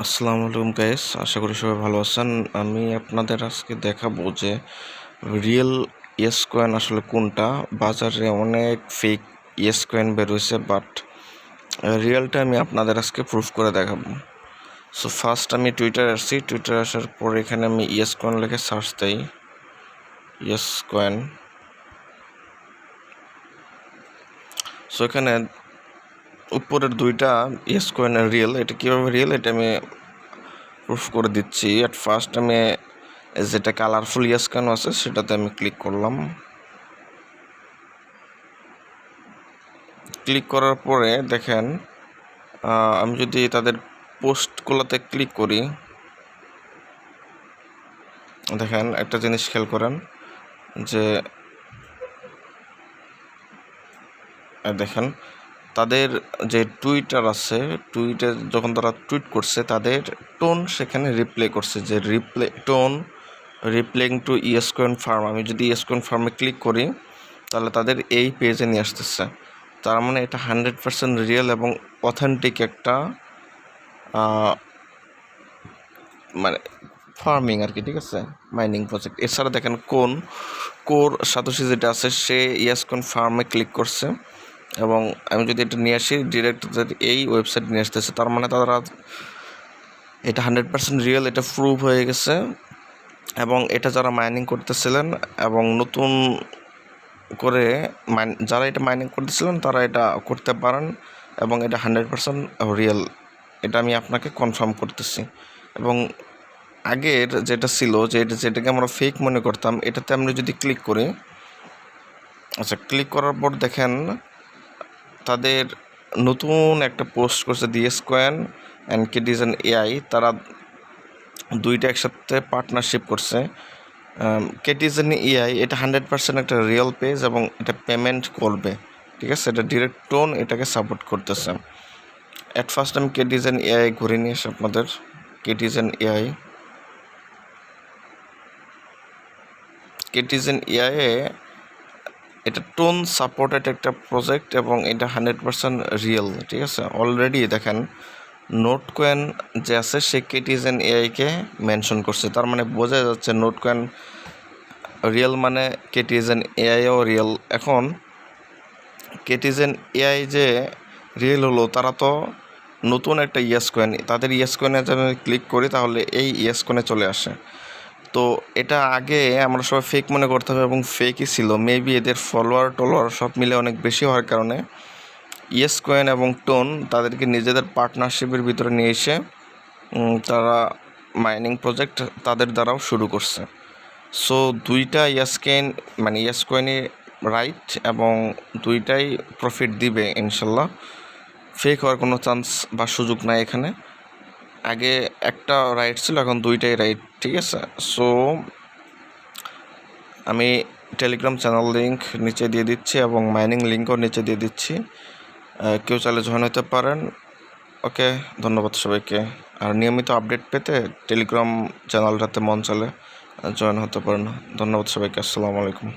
আসসালামু আলাইকুম গাইস, আশা করি সবাই ভালো আছেন। আমি আপনাদের আজকে দেখাবো যে রিয়েল ইয়েস কয়েন আসলে কোনটা। বাজারে অনেক ফেক ইয়েস কয়েন বের হয়েছে, বাট রিয়েলটা আমি আপনাদের আজকে প্রুফ করে দেখাবো। সো ফার্স্ট আমি টুইটারে আসছি। টুইটারে আসার পর এখানে আমি ইয়েস কয়েন লিখে সার্চ দিই, ইয়েস কয়েন। সো এখানে উপরের দুইটা ইয়েস কয়েনের রিয়েল, এটা কীভাবে রিয়েল এটা আমি প্রুফ করে দিচ্ছি। অ্যাট ফার্স্ট আমি যেটা কালারফুল ইয়েস কয়েন আছে সেটাতে আমি ক্লিক করলাম। ক্লিক করার পরে দেখেন, আমি যদি তাদের পোস্টগুলোতে ক্লিক করি, দেখেন একটা জিনিস খেয়াল করেন যে দেখেন তাদের যে টুইটার আছে, টুইটে যখন তারা টুইট করছে তাদের টোন সেখানে রিপ্লে করছে, যে reply tone replying to yes confirm. আমি যদি ইয়েস কয়েন ফার্মে ক্লিক করি তাহলে তাদের এই পেজে নিয়ে আসতেছে। তার মানে এটা 100% রিয়েল এবং অথেন্টিক একটা মানে ফার্মিং আর কি, ঠিক আছে, মাইনিং প্রজেক্ট। এছাড়া দেখেন কোর সাতোশি যেটা আছে সে ইয়েস কয়েন ফার্মে ক্লিক করছে, এবং আমি যদি এটা নিয়ে আসি ডিরেক্ট এই ওয়েবসাইট নিয়ে আসতেছে। তার মানে তারা এটা 100% রিয়েল, এটা প্রুভ হয়ে গেছে। এবং এটা যারা মাইনিং করতেছিলেন এবং নতুন করে যারা এটা মাইনিং করতেছিলেন তারা এটা করতে পারেন, এবং এটা 100% রিয়েল, এটা আমি আপনাকে কনফার্ম করতেছি। এবং আগের যেটা ছিল, যেটাকে আমরা ফেক মনে করতাম, এটাতে আমরা যদি ক্লিক করি, আচ্ছা ক্লিক করার পর দেখেন তাদের নতুন একটা পোস্ট করছে, দিয়েস কয়েন অ্যান্ড কেটিজেন এআই। তারা দুইটা একসাথে পার্টনারশিপ করছে। কেটিজেন এআই এটা 100% একটা রিয়েল পেজ এবং এটা পেমেন্ট করবে, ঠিক আছে, এটা ডিরেক্ট টোন এটাকে সাপোর্ট করতেছে। অ্যাট ফার্স্ট আমি কেটিজেন এআই ঘুরে নিয়ে আসি আপনাদের। কেটিজেন এআই এটা টোন সাপোর্টেড একটা প্রজেক্ট এবং এটা 100% রিয়েল, ঠিক আছে। অলরেডি দেখেন নোট কয়েন যে আছে সে কেটিজেন এআইকে মেনশন করছে, তার মানে বোঝা যাচ্ছে নোট কয়েন রিয়েল মানে কেটিজেন এআইও রিয়েল। এখন কেটিজেন এআই যে রিয়েল হলো, তারা তো নতুন একটা ইয়েস কয়েন, তাদের ইয়েস কয়েনে যদি আমি ক্লিক করি তাহলে এই ইয়েস কয়েনে চলে আসে। তো এটা আগে আমরা সবাই ফেক মনে করতে হবে এবং ফেকই ছিল। মেবি এদের ফলোয়ার সব মিলে অনেক বেশি হওয়ার কারণে ইয়েস কয়েন এবং টোন তাদেরকে নিজেদের পার্টনারশিপের ভিতরে নিয়ে এসে তারা মাইনিং প্রজেক্ট তাদের দ্বারাও শুরু করছে। সো দুইটা ইয়েস কয়েনই রাইট এবং দুইটাই প্রফিট দিবে ইনশাল্লাহ। ফেক হওয়ার কোনো চান্স বা সুযোগ নাই এখানে। আগে একটা রাইট ছিল, এখন দুইটাই রাইট, ঠিক আছে। সো আমি টেলিগ্রাম চ্যানেল লিঙ্ক নিচে দিয়ে দিচ্ছি এবং মাইনিং লিঙ্কও নিচে দিয়ে দিচ্ছি, কেউ চাইলে জয়েন হতে পারেন। ওকে, ধন্যবাদ সবাইকে। আর নিয়মিত আপডেট পেতে টেলিগ্রাম চ্যানেলটাতে মন চালে জয়েন হতে পারেন। ধন্যবাদ সবাইকে, আসসালামু আলাইকুম।